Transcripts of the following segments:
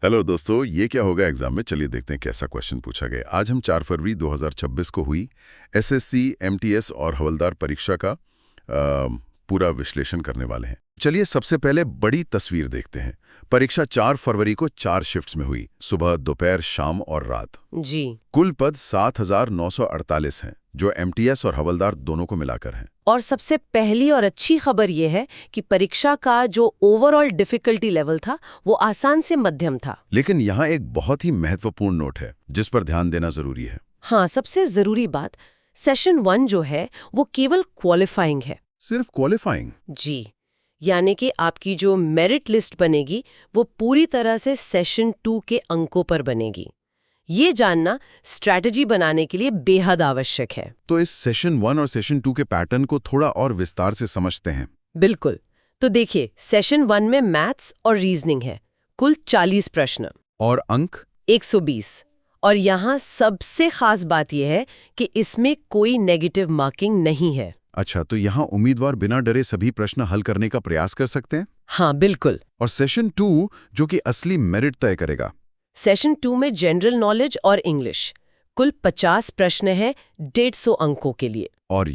Hello दोस्तों, ये क्या होगा एग्जाम में। चलिए देखते हैं कैसा क्वेश्चन पूछा गया। आज हम 4 फरवरी 2026 को हुई एसएससी, एमटीएस और हवलदार परीक्षा का पूरा विश्लेषण करने वाले हैं। चलिए सबसे पहले बड़ी तस्वीर देखते हैं। परीक्षा 4 फरवरी को 4 शिफ्ट्स में हुई, सुबह, दोपहर, शाम और रात। जी। कुल पद 7,948 हैं, जो एमटीएस और हवलदार दोनों को मिलाकर हैं। और सबसे पहली और अच्छी खबर यह है कि परीक्षा का जो ओवरऑल डिफिकल्टी लेवल था वो आसान से मध्यम था। लेकिन यहाँ एक बहुत ही महत्वपूर्ण नोट है जिस पर ध्यान देना जरूरी है। हाँ, सबसे जरूरी बात, सेशन 1 जो है वो केवल क्वालिफाइंग है। सिर्फ क्वालिफाइंग? जी, यानी कि आपकी जो मेरिट लिस्ट बनेगी वो पूरी तरह से सेशन 2 के अंकों पर बनेगी। ये जानना स्ट्रैटेजी बनाने के लिए बेहद आवश्यक है। तो इस सेशन 1 और सेशन 2 के पैटर्न को थोड़ा और विस्तार से समझते हैं। बिल्कुल। तो देखिए, सेशन 1 में मैथ्स और रीजनिंग है, कुल 40 प्रश्न और अंक 120। और यहाँ सबसे खास बात यह है कि इसमें कोई नेगेटिव मार्किंग नहीं है। अच्छा, तो यहाँ उम्मीदवार बिना डरे सभी प्रश्न हल करने का प्रयास कर सकते हैं? हाँ, बिल्कुल। और सेशन 2 जो कि असली मेरिट तय करेगा। सेशन 2 में जनरल नॉलेज और इंग्लिश, कुल 50 प्रश्न हैं 150 अंकों के लिए। और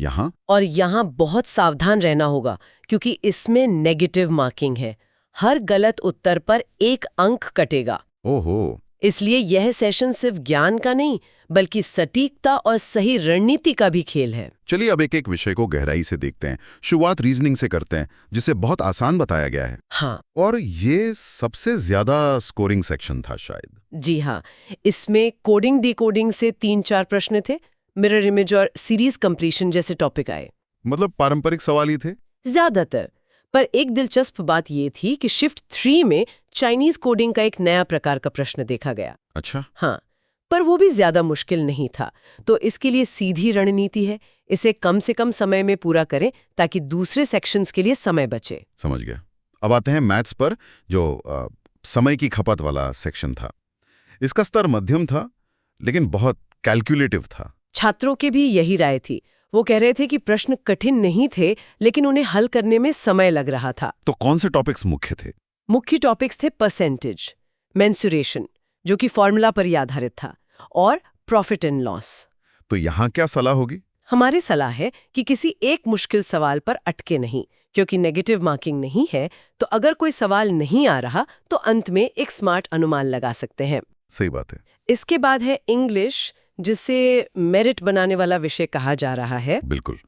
यहाँ बहुत सावधान रहना होगा क्योंकि इसमें नेगेटिव मार्किंग है। हर गलत उत्तर पर 1 अंक कटेगा। ओहो। इसलिए यह सेशन सिर्फ ज्ञान का नहीं बल्कि सटीकता और सही रणनीति का भी खेल है। चलिए अब एक एक विषय को गहराई से देखते हैं। शुरुआत रीजनिंग से करते हैं, जिसे बहुत आसान बताया गया है। हाँ। और ये सबसे ज्यादा स्कोरिंग सेक्शन था शायद। जी हाँ, इसमें कोडिंग डिकोडिंग से 3-4 प्रश्न थे। मिरर इमेज और सीरीज कंप्लीशन जैसे टॉपिक आए। मतलब पारंपरिक सवाल ही थे ज्यादातर। पर एक दिलचस्प बात ये थी कि शिफ्ट 3 में चाइनीज कोडिंग का एक नया प्रकार का प्रश्न देखा गया। अच्छा। हाँ, पर वो भी ज्यादा मुश्किल नहीं था। तो इसके लिए सीधी रणनीति है, इसे कम से कम समय में पूरा करें ताकि दूसरे सेक्शंस के लिए समय बचे। समझ गया। अब आते हैं मैथ्स पर, जो समय की खपत वाला सेक्शन था। इसका स्तर मध्यम था लेकिन बहुत कैलकुलेटिव था। छात्रों की भी यही राय थी। वो कह रहे थे कि प्रश्न कठिन नहीं थे लेकिन उन्हें हल करने में समय लग रहा था। तो कौन से टॉपिक्स मुख्य थे? मुख्य टॉपिक्स थे परसेंटेज, मेंसुरेशन जो कि फॉर्मूला पर ही आधारित था, और प्रॉफिट एंड लॉस। तो यहाँ क्या सलाह होगी? हमारी सलाह है कि किसी एक मुश्किल सवाल पर अटके नहीं, क्योंकि नेगेटिव मार्किंग नहीं है। तो अगर कोई सवाल नहीं आ रहा तो अंत में एक स्मार्ट अनुमान लगा सकते हैं। सही बात है। इसके बाद है इंग्लिश, जिसे मेरिट बनाने वाला विषय कहा जा रहा है। बिल्कुल।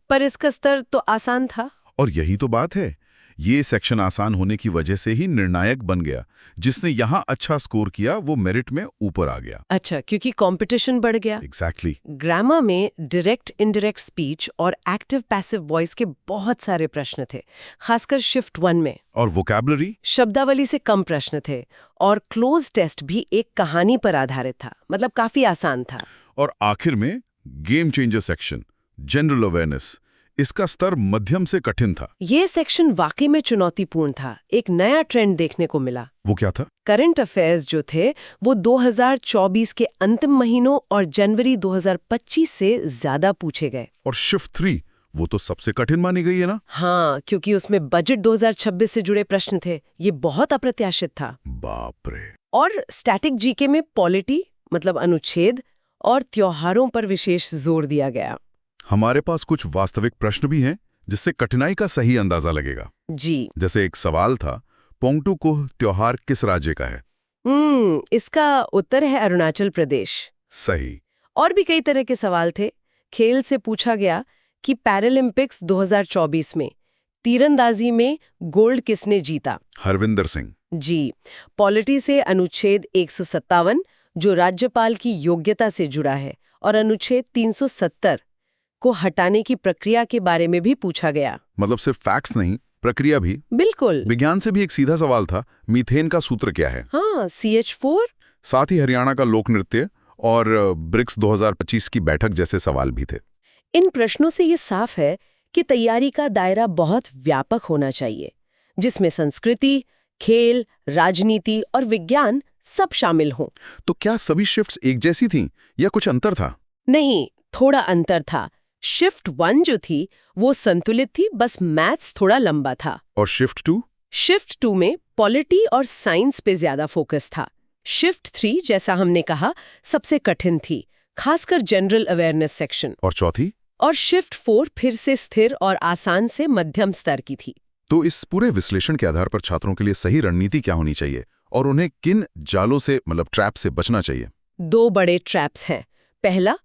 पर इसका स्तर तो आसान था। और यही तो बात है, ये सेक्शन आसान होने की वजह से ही निर्णायक बन गया। जिसने यहाँ अच्छा स्कोर किया वो मेरिट में ऊपर आ गया। अच्छा, क्योंकि कंपटीशन बढ़ गया। एग्जैक्टली। ग्रामर में डायरेक्ट इनडायरेक्ट स्पीच और एक्टिव पैसिव वॉइस के बहुत सारे प्रश्न थे, खासकर शिफ्ट 1 में। और वोकैबुलरी, शब्दावली से कम प्रश्न थे। और क्लोज टेस्ट भी एक कहानी पर आधारित था, मतलब काफी आसान था। और आखिर में game changer section, general awareness, इसका स्तर मध्यम से कठिन था। ये सेक्शन वाकई में चुनौतीपूर्ण था। एक नया ट्रेंड देखने को मिला। वो क्या था? करंट अफेयर्स जो थे वो 2024 के अंतिम महीनों और जनवरी 2025 से ज्यादा पूछे गए। और शिफ्ट 3 वो तो सबसे कठिन मानी गई है ना? हाँ, क्योंकि उसमें बजट 2026 से जुड़े प्रश्न थे। ये बहुत अप्रत्याशित था। बाप रे। और स्टैटिक जीके में पॉलिटी, मतलब अनुच्छेद और त्योहारों पर विशेष जोर दिया गया। हमारे पास कुछ वास्तविक प्रश्न भी हैं जिससे कठिनाई का सही अंदाजा लगेगा। जी। जैसे एक सवाल था, पोंगटुकुह त्योहार किस राज्य का है? इसका उत्तर है अरुणाचल प्रदेश। सही। और भी कई तरह के सवाल थे। खेल से पूछा गया कि पैरालंपिक्स 2024 में तीरंदाजी में गोल्ड किसने जीता? हरविंदर सिंह। जी। पॉलिटी से अनुच्छेद 157 जो राज्यपाल की योग्यता से जुड़ा है, और अनुच्छेद 370 को हटाने की प्रक्रिया के बारे में भी पूछा गया। मतलब सिर्फ फैक्ट्स नहीं, प्रक्रिया भी। बिल्कुल। विज्ञान से भी एक सीधा सवाल था, मीथेन का सूत्र क्या है? हाँ, CH4। साथ ही हरियाणा का लोक नृत्य और ब्रिक्स 2025 की बैठक जैसे सवाल भी थे। इन प्रश्नों से ये साफ है कि तैयारी का दायरा बहुत व्यापक होना चाहिए, जिसमें संस्कृति, खेल, राजनीति और विज्ञान सब शामिल हों। तो क्या सभी शिफ्ट्स एक जैसी थीं या कुछ अंतर था? नहीं, थोड़ा अंतर था। शिफ्ट 1 जो थी वो संतुलित थी, बस मैथ्स थोड़ा लंबा था। और शिफ्ट 2? शिफ्ट 2 में पॉलिटी और साइंस पे ज्यादा फोकस था। शिफ्ट 3, जैसा हमने कहा, सबसे कठिन थी, खासकर जनरल अवेयरनेस सेक्शन। और चौथी? और शिफ्ट 4 फिर से स्थिर और आसान से मध्यम स्तर की थी। तो इस पूरे विश्लेषण के आधार पर छात्रों के लिए सही रणनीति क्या होनी चाहिए और उन्हें किन जालों से ट्रैप से बचना चाहिए? 2 बड़े ट्रैप्स हैं। पहला,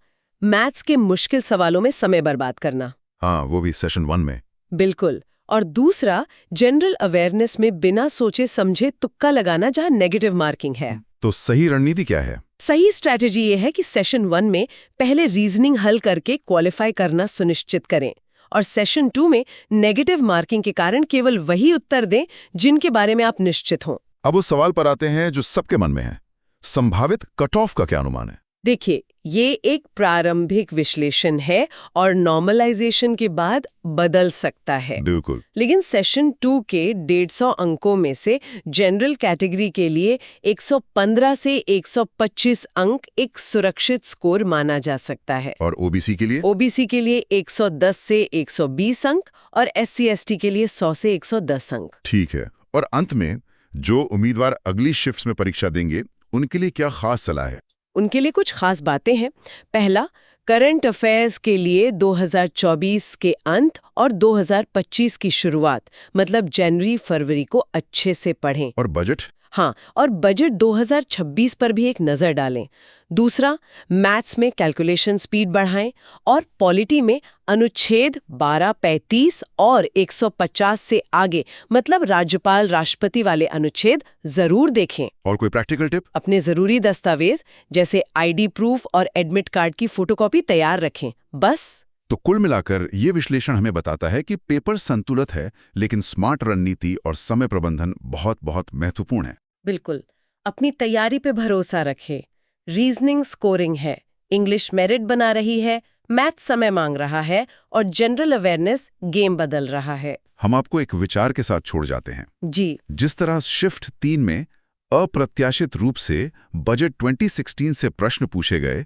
मैथ्स के मुश्किल सवालों में समय बर्बाद करना। हाँ, वो भी सेशन 1 में। बिल्कुल। और दूसरा, जनरल अवेयरनेस में बिना सोचे समझे तुक्का लगाना, जहां नेगेटिव मार्किंग है। तो सही रणनीति क्या है? सही स्ट्रैटेजी ये है कि सेशन 1 में पहले रीजनिंग हल करके क्वालिफाई करना सुनिश्चित करें और सेशन 2 में नेगेटिव मार्किंग के कारण केवल वही उत्तर दें जिनके बारे में आप निश्चित हों। अब उस सवाल पर आते हैं जो सबके मन में है, संभावित कट ऑफ का क्या अनुमान है? देखिए, ये एक प्रारंभिक विश्लेषण है और नॉर्मलाइजेशन के बाद बदल सकता है। बिल्कुल। लेकिन सेशन 2 के 150 अंकों में से जनरल कैटेगरी के लिए 115 से 125 अंक एक सुरक्षित स्कोर माना जा सकता है। और ओबीसी के लिए? ओबीसी के लिए 110 से 120 अंक और SC/ST के लिए 100 से 110 अंक। ठीक है। और अंत में जो उम्मीदवार अगली शिफ्ट्स में परीक्षा देंगे उनके लिए क्या खास सलाह है? उनके लिए कुछ खास बातें हैं। पहला, करंट अफेयर्स के लिए 2024 के अंत और 2025 की शुरुआत, मतलब जनवरी-फरवरी को अच्छे से पढ़ें। और बजट? हाँ, और बजट 2026 पर भी एक नज़र डालें। दूसरा, मैथ्स में कैलकुलेशन स्पीड बढ़ाएं और पॉलिटी में अनुच्छेद 1235 और 150 से आगे, मतलब राज्यपाल राष्ट्रपति वाले अनुच्छेद जरूर देखें। और कोई प्रैक्टिकल टिप? अपने जरूरी दस्तावेज जैसे ID प्रूफ और एडमिट कार्ड की फोटोकॉपी तैयार रखें। बस। तो कुल मिलाकर ये विश्लेषण हमें बताता है कि पेपर संतुलित है, लेकिन स्मार्ट रणनीति और समय प्रबंधन बहुत बहुत महत्वपूर्ण है। बिल्कुल। अपनी तैयारी पे भरोसा रखें। रीजनिंग स्कोरिंग है, इंग्लिश मेरिट बना रही है, मैथ समय मांग रहा है और जनरल अवेयरनेस गेम बदल रहा है। हम आपको एक विचार के साथ छोड़ जाते हैं। जी। जिस तरह शिफ्ट 3 में अप्रत्याशित रूप से बजट 2016 से प्रश्न पूछे गए,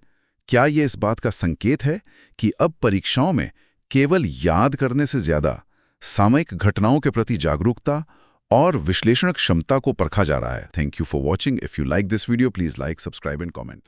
क्या ये इस बात का संकेत है कि अब परीक्षाओं में केवल याद करने से ज्यादा सामयिक घटनाओं के प्रति जागरूकता और विश्लेषण क्षमता को परखा जा रहा है? Thank you for watching. If you like this video, please like, subscribe and comment.